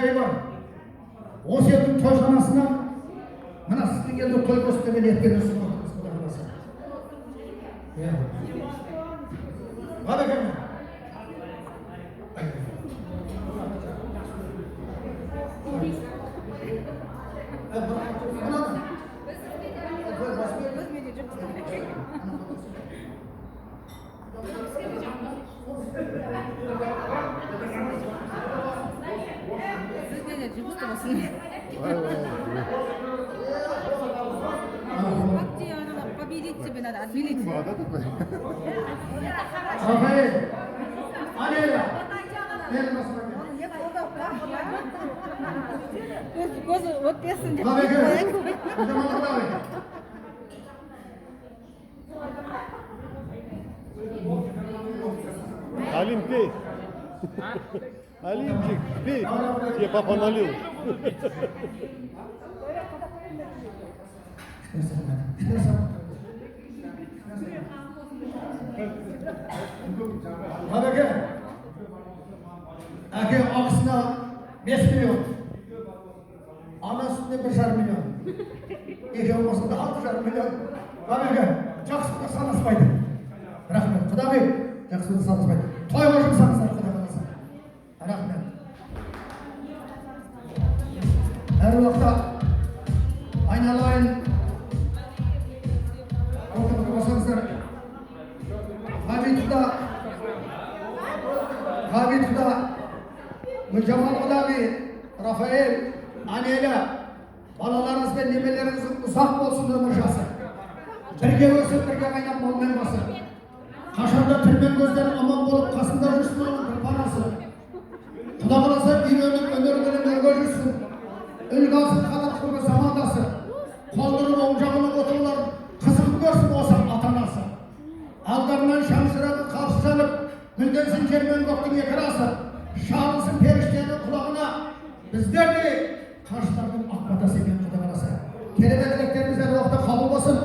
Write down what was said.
жайы бар. Осы елдің тойханасына мына сіздің елді той көрсеткен еткен ұсынып отырмыз, Құдай қаласа. Бала келме. Победить тебе надо, отбелить. Рафаэль, Аня, Вот песня. Алим, пей. Алимчик, пей. Тебе папа налил. Әке ақысына 5 миллион, ана сүтіне 1,5 миллион, екеуі қосылды 6,5 миллион. Әке жақсылыққа санаспайды. Рахмет, Құдай жақсылыққа санаспайды. Тойға жұмсаңыздар, Құдай қаласа. Рахмет. Әр уақытта айналайын отырып болсаңыздар. Ғабитұда Гүлжамал Құдағи, Рафаэль, Анеля, балаларыңыз бен немелеріңіз ұзақ болсын өмір жасы. Бірге өсіп, бірге қайнап молмен басы. Қашанда тілмен көзден аман болып, қасында жүрсін оның бір парасы. Құда қаласа үйреніп, өнерденіп өрге жүрсін. Үлгі алсын қалар құрғы замандасы. Қолдырып оң жағының отыруларын қызығып көрсін осы ата-анасы. Алдарынан шамшырады қарсы салып, гүлденсін жермен көктің екрасы. Шағылсын періштенің құлағына. Біздер де қаршылардың ақ батасы екен, Құда қаласа. Керемет тілектеріміз әр уақытта қабыл болсын.